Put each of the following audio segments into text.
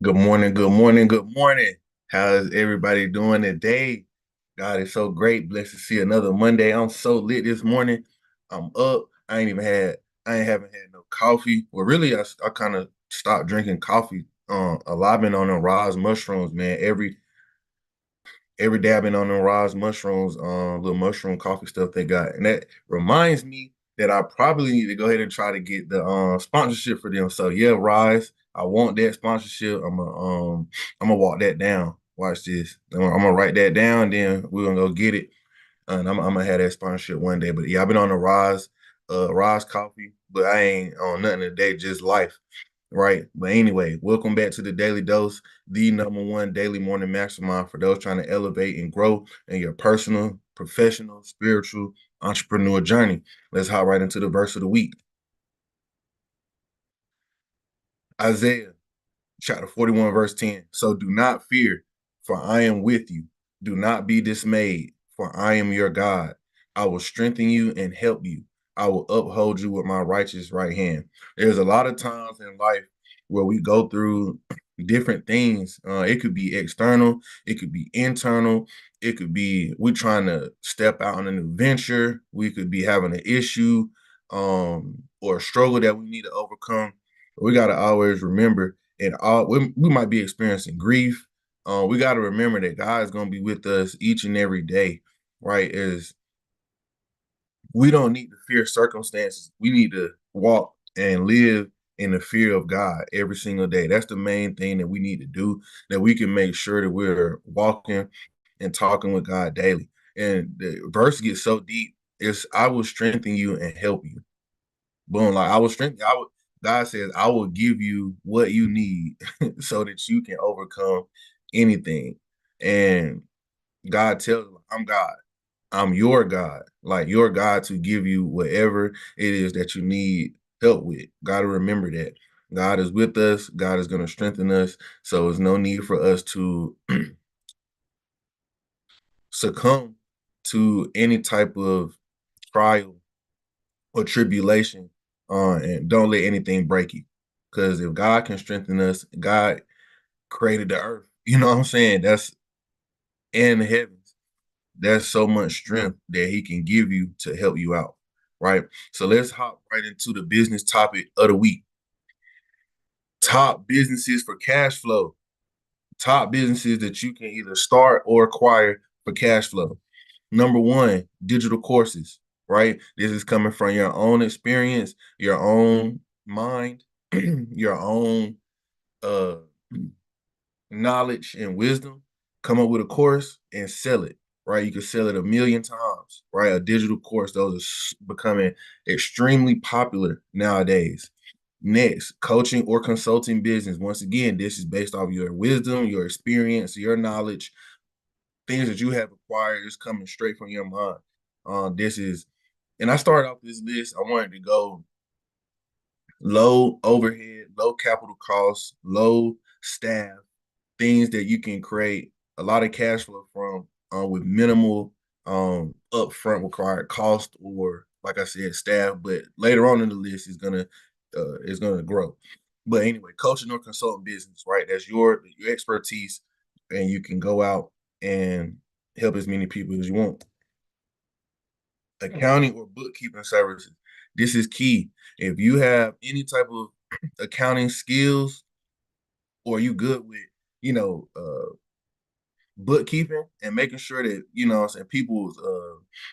Good morning, good morning, good morning. How's everybody doing today? God is so great. Blessed to see another Monday. I'm so lit this morning. I'm up. I ain't haven't had no coffee. Well, really, I kind of stopped drinking coffee. A lot been on the Roz mushrooms, man. Every day I've been on the Roz mushrooms, little mushroom coffee stuff they got. And that reminds me that I probably need to go ahead and try to get the sponsorship for them. So yeah, Roz, I want that sponsorship. I'm gonna walk that down. Watch this. I'm gonna write that down, then we're gonna go get it. And I'm gonna have that sponsorship one day. But yeah, I've been on the Roz coffee, but I ain't on nothing today, just life. Right. But anyway, welcome back to the Daily Dose, the number one daily morning mastermind for those trying to elevate and grow in your personal, professional, spiritual, entrepreneur journey. Let's hop right into the verse of the week. Isaiah chapter 41, verse 10. So do not fear, for I am with you. Do not be dismayed, for I am your God. I will strengthen you and help you. I will uphold you with my righteous right hand. There's a lot of times in life where we go through different things. It could be external, it could be internal, it could be we trying to step out on a new venture, we could be having an issue or a struggle that we need to overcome. We got to always remember and all we might be experiencing grief. We got to remember that God is going to be with us each and every day, right? Is we don't need to fear circumstances. We need to walk and live in the fear of God every single day. That's the main thing that we need to do, that we can make sure that we're walking and talking with God daily. And the verse gets so deep. It's I will strengthen you and help you. Boom. Like I will strengthen. God says, I will give you what you need so that you can overcome anything. And God tells you, I'm God. I'm your God. Like your God to give you whatever it is that you need help with. Got to remember that. God is with us. God is going to strengthen us. So there's no need for us to succumb to any type of trial or tribulation, and don't let anything break you. Because if God can strengthen us, God created the earth. You know what I'm saying? That's in the heavens. There's so much strength that He can give you to help you out. Right. So let's hop right into the business topic of the week. Top businesses for cash flow. Top businesses that you can either start or acquire for cash flow. Number one, digital courses, right? This is coming from your own experience, your own mind, your own uh knowledge and wisdom. Come up with a course and sell it, right? You can sell it a million times, right? A digital course, those are becoming extremely popular nowadays. Next, coaching or consulting business. Once again, this is based off your wisdom, your experience, your knowledge, things that you have acquired is coming straight from your mind. This is, and I started off this list. I wanted to go low overhead, low capital costs, low staff, things that you can create a lot of cash flow from with minimal upfront required cost or, like I said, staff. But later on in the list is gonna grow. But anyway, coaching or consulting business, right? That's your expertise, and you can go out and help as many people as you want. Accounting or bookkeeping services. This is key. If you have any type of accounting skills or you good with, you know, bookkeeping and making sure that, people's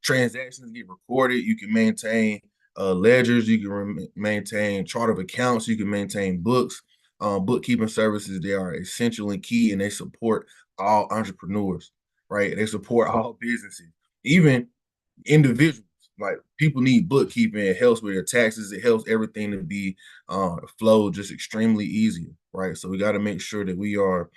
transactions get recorded, you can maintain ledgers, you can maintain chart of accounts, you can maintain books. Bookkeeping services, they are essential and key, and they support all entrepreneurs, right? They support all businesses, even individuals. Like people need bookkeeping. It helps with their taxes. It helps everything to be flow just extremely easier, right? So we got to make sure that we are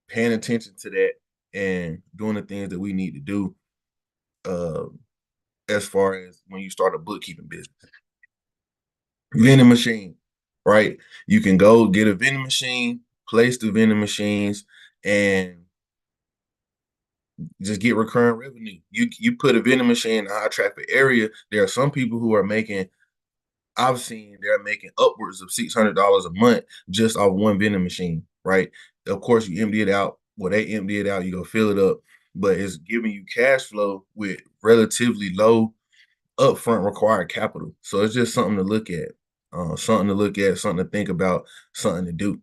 paying attention to that and doing the things that we need to do, uh, as far as when you start a bookkeeping business. Vending machine, right? You can go get a vending machine, place the vending machines, and just get recurring revenue. You put a vending machine in a high traffic area. There are some people who are making. I've seen they're making upwards of $600 a month just off one vending machine. right? Of course, you empty it out. Well, they empty it out, you go fill it up, but it's giving you cash flow with relatively low upfront required capital. So it's just something to look at, something to think about, something to do.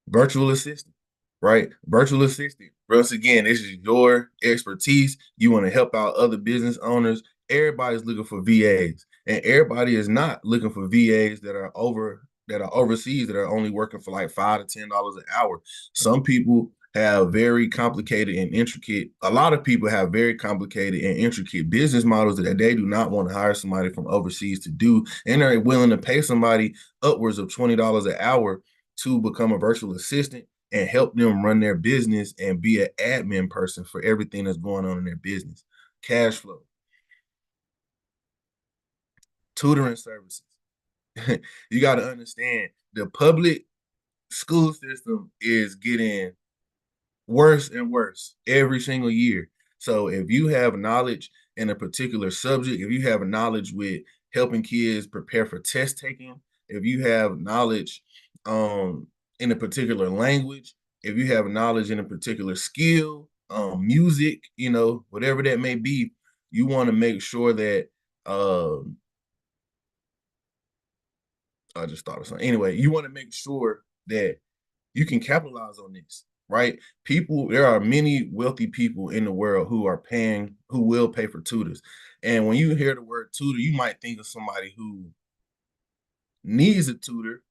Virtual assistant, right? Virtual assistant. Once again, this is your expertise. You want to help out other business owners. Everybody's looking for VAs, and everybody is not looking for VAs that are overseas that are only working for like $5 to $10 an hour. Some people have very complicated and intricate. A lot of people have very complicated and intricate business models that they do not want to hire somebody from overseas to do, and they're willing to pay somebody upwards of $20 an hour to become a virtual assistant and help them run their business and be an admin person for everything that's going on in their business. Cash flow, tutoring services. You got to understand the public school system is getting worse and worse every single year. So if you have knowledge in a particular subject, if you have knowledge with helping kids prepare for test taking, if you have knowledge um in a particular language, if you have knowledge in a particular skill, music, whatever that may be, you want to make sure that um I just thought of something. Anyway, you want to make sure that you can capitalize on this, right? There are many wealthy people in the world who will pay for tutors. And when you hear the word tutor, you might think of somebody who needs a tutor,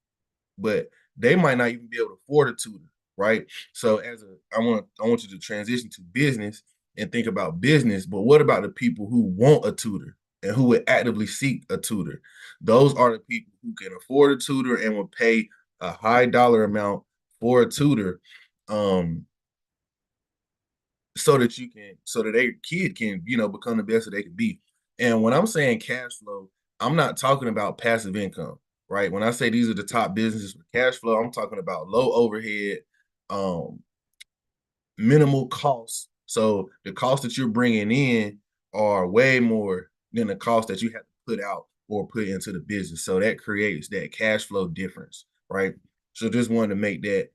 but they might not even be able to afford a tutor, right? So I want you to transition to business and think about business, but what about the people who want a tutor and who would actively seek a tutor? Those are the people who can afford a tutor and will pay a high dollar amount for a tutor, um, so that their kid can, become the best that they can be. And when I'm saying cash flow, I'm not talking about passive income, right? When I say these are the top businesses for cash flow, I'm talking about low overhead, um, minimal costs. So the costs that you're bringing in are way more than the cost that you have to put out or put into the business. So that creates that cash flow difference, right? So just wanted to make that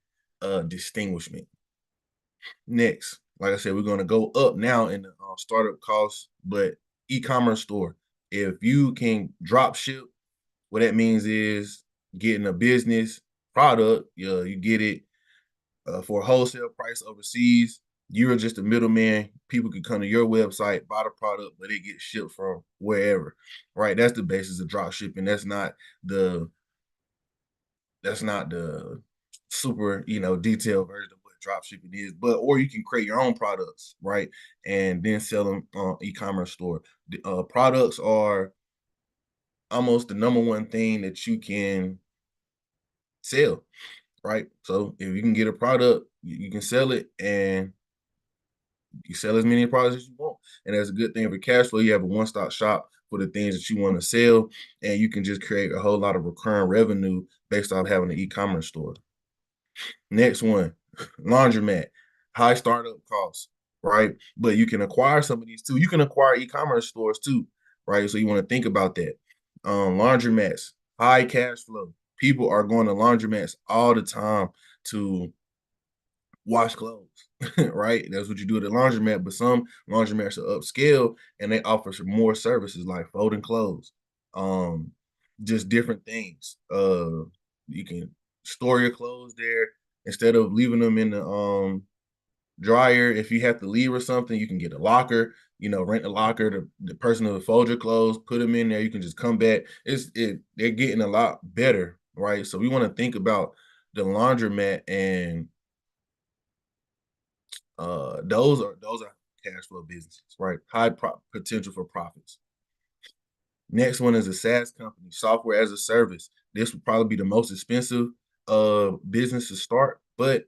distinguishment. Next, like I said, we're going to go up now in the startup costs, but e-commerce store. If you can drop ship, what that means is getting a business product, you get it for a wholesale price overseas. You're just a middleman. People can come to your website, buy the product, but it gets shipped from wherever, right? That's the basis of drop shipping. The that's not the super, detailed version of what drop shipping is. But or you can create your own products, right? And then sell them on e-commerce store. Products are almost the number one thing that you can sell, right? So if you can get a product, you can sell it, and you sell as many products as you want. And that's a good thing for cash flow. You have a one-stop shop for the things that you want to sell, and you can just create a whole lot of recurring revenue based off having an e-commerce store. Next one, laundromat, high startup costs, right? But you can acquire some of these too. You can acquire e-commerce stores too, right? So you want to think about that. Laundromats, high cash flow. People are going to laundromats all the time to wash clothes, right? That's what you do at the laundromat. But some laundromats are upscale and they offer some more services like folding clothes, um, just different things. You can store your clothes there instead of leaving them in the dryer. If you have to leave or something, you can get a locker. Rent a locker. The person who will fold your clothes, put them in there. You can just come back. They're getting a lot better, right? So we want to think about the laundromat, and those are cash flow businesses, right? High potential for profits. Next one is a SaaS company, software as a service. This would probably be the most expensive business to start, but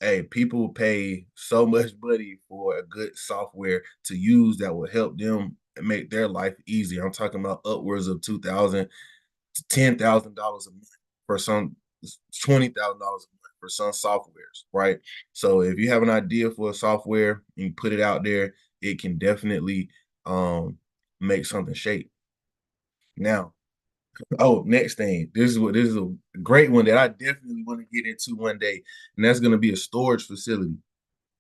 hey, people pay so much money for a good software to use that will help them make their life easier. I'm talking about upwards of $2,000 to $10,000 a month for some, $20,000 a month for some softwares, right? So if you have an idea for a software and you put it out there, it can definitely make something shape. Now, Oh, next thing. This is a great one that I definitely want to get into one day, and that's going to be a storage facility,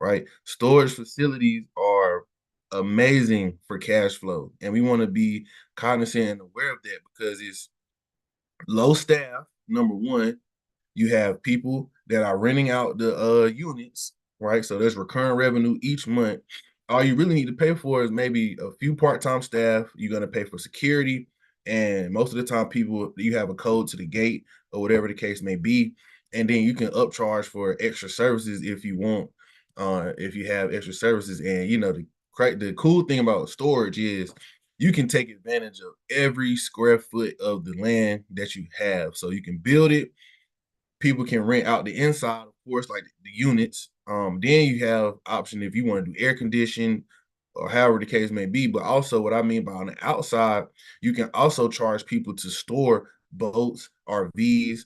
right? Storage facilities are amazing for cash flow, and we want to be cognizant and aware of that because it's low staff, number one. You have people that are renting out the units, right? So there's recurring revenue each month. All you really need to pay for is maybe a few part-time staff. You're going to pay for security, and most of the time people, you have a code to the gate or whatever the case may be, and then you can upcharge for extra services if you want, if you have extra services. And the cool thing about storage is you can take advantage of every square foot of the land that you have. So you can build it, people can rent out the inside, of course, like the units. Then you have option if you want to do air condition or however the case may be. But also, what I mean by on the outside, you can also charge people to store boats, RVs,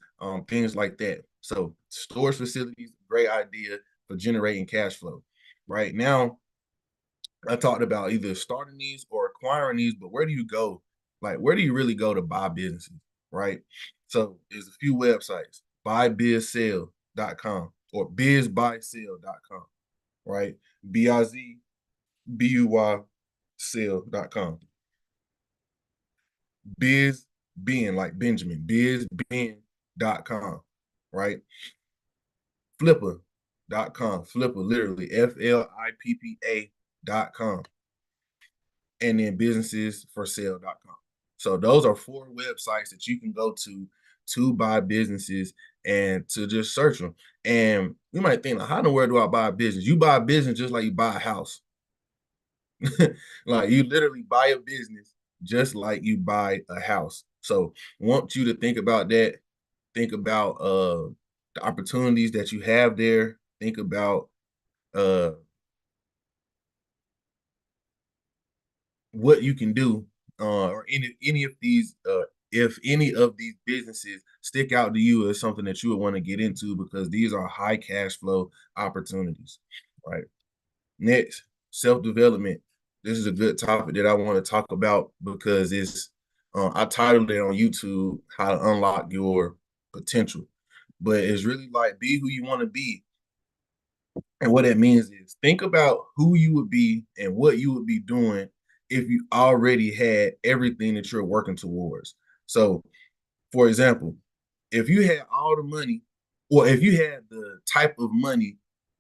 things like that. So storage facilities, great idea for generating cash flow. Right now, I talked about either starting these or acquiring these, but where do you go? Like, where do you really go to buy businesses, right? So there's a few websites, buybizsell.com or bizbuysell.com, right? BIZBUY sell.com. Biz being like Benjamin, bizben.com, right? Flippa.com, Flippa literally FLIPPA.com, and then businessesforsale.com. So those are four websites that you can go to buy businesses and to just search them. And you might think, like, how in the world do I buy a business? You buy a business just like you buy a house. Like you literally buy a business just like you buy a house. So want you to think about that. Think about the opportunities that you have there. Think about uh what you can do, or any of these, if any of these businesses stick out to you as something that you would want to get into, because these are high cash flow opportunities, right? Next, self development. This is a good topic that I want to talk about because it's I titled it on YouTube "How to Unlock Your Potential," but it's really like be who you want to be. And what that means is think about who you would be and what you would be doing if you already had everything that you're working towards. So, for example, if you had all the money, or if you had the type of money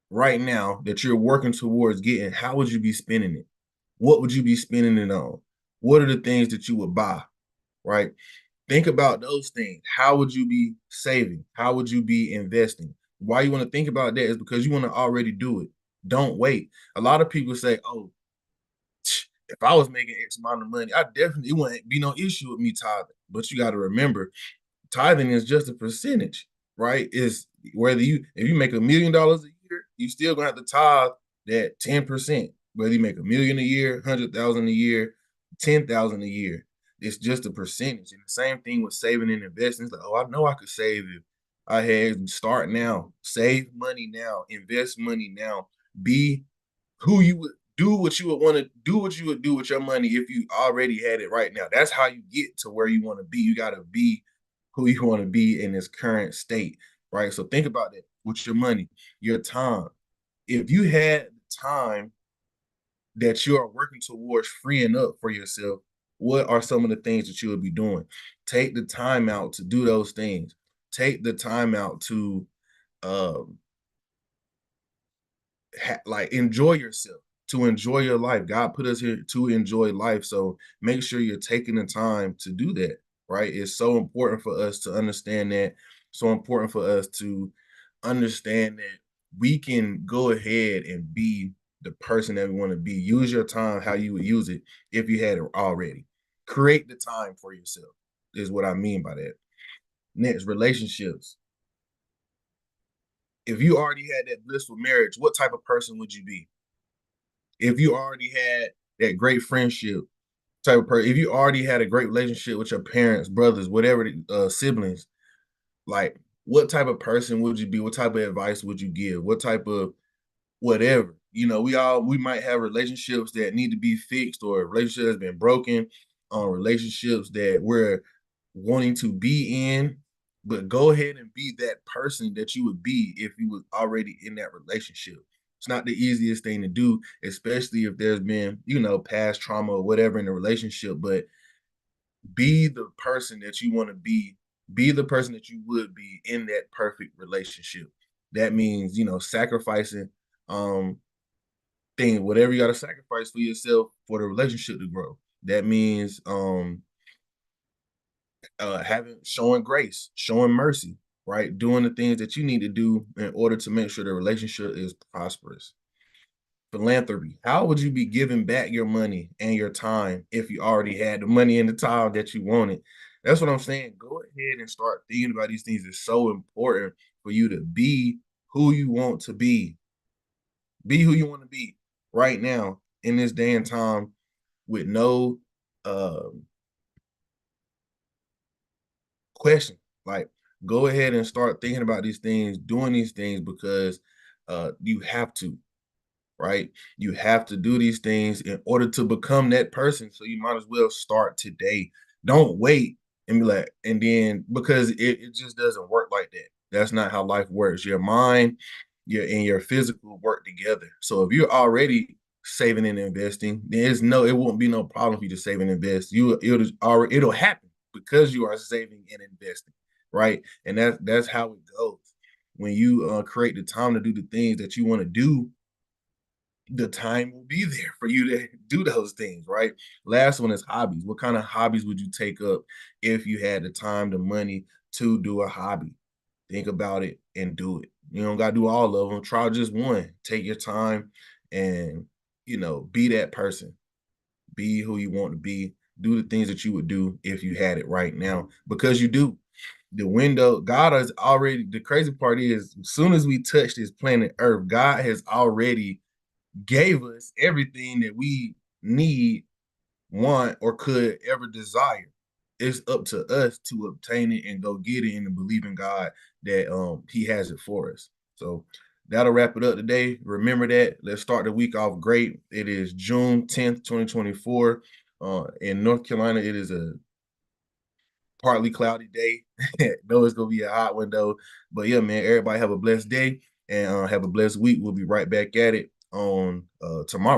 right now that you're working towards getting, how would you be spending it? What would you be spending it on? What are the things that you would buy, right? Think about those things. How would you be saving? How would you be investing? Why you want to think about that is because you want to already do it. Don't wait. A lot of people say, "Oh, if I was making X amount of money, I definitely, it wouldn't be no issue with me tithing." But you got to remember, tithing is just a percentage, right? Is whether you if you make $1 million a year, you still gonna have to tithe that 10%. Whether you make a million a year, 100,000 a year, 10,000 a year, it's just a percentage. And the same thing with saving and investing. It's like, oh, I know I could save if I had start now, save money now, invest money now, be who you would do what you would want to do, what you would do with your money if you already had it right now. That's how you get to where you want to be. You got to be who you want to be in this current state, right? So think about that with your money, your time. If you had time that you are working towards freeing up for yourself, what are some of the things that you would be doing? Take the time out to do those things. Take the time out to um, like enjoy yourself, to enjoy your life. God put us here to enjoy life. So make sure you're taking the time to do that, right? It's so important for us to understand that. So important for us to understand that we can go ahead and be the person that we want to be. Use your time how you would use it if you had it already. Create the time for yourself, is what I mean by that. Next, relationships. If you already had that blissful marriage, what type of person would you be? If you already had that great friendship type of person, if you already had a great relationship with your parents, brothers, whatever, siblings, like what type of person would you be? What type of advice would you give? What type of whatever? We might have relationships that need to be fixed, or relationships that's been broken, relationships that we're wanting to be in, but go ahead and be that person that you would be if you was already in that relationship. It's not the easiest thing to do, especially if there's been, past trauma or whatever in the relationship, but be the person that you want to be the person that you would be in that perfect relationship. That means, sacrificing um whatever you got to sacrifice for yourself for the relationship to grow. That means having showing grace, showing mercy, right? Doing the things that you need to do in order to make sure the relationship is prosperous. Philanthropy. How would you be giving back your money and your time if you already had the money and the time that you wanted? That's what I'm saying. Go ahead and start thinking about these things. It's so important for you to be who you want to be. Be who you want to be right now in this day and time with no um question. Like, go ahead and start thinking about these things, doing these things because you have to, right? You have to do these things in order to become that person. So you might as well start today. Don't wait and be like, and then because it just doesn't work like that. That's not how life works. Your mind, your physical work together. So if you're already saving and investing, it won't be no problem for you to save and invest. It'll happen because you are saving and investing, right? And that's how it goes. When you create the time to do the things that you want to do, the time will be there for you to do those things, right? Last one is hobbies. What kind of hobbies would you take up if you had the time, the money to do a hobby? Think about it and do it. You don't gotta do all of them. Try just one. Take your time and be that person. Be who you want to be. Do the things that you would do if you had it right now, because you do. The window, God has already, the crazy part is, as soon as we touch this planet Earth, God has already gave us everything that we need, want, or could ever desire. It's up to us to obtain it and go get it and to believe in God that He has it for us. So that'll wrap it up today. Remember that. Let's start the week off great. It is June 10th, 2024. In North Carolina, it is a partly cloudy day. Know it's gonna be a hot one though. But yeah, man, everybody have a blessed day and have a blessed week. We'll be right back at it on tomorrow.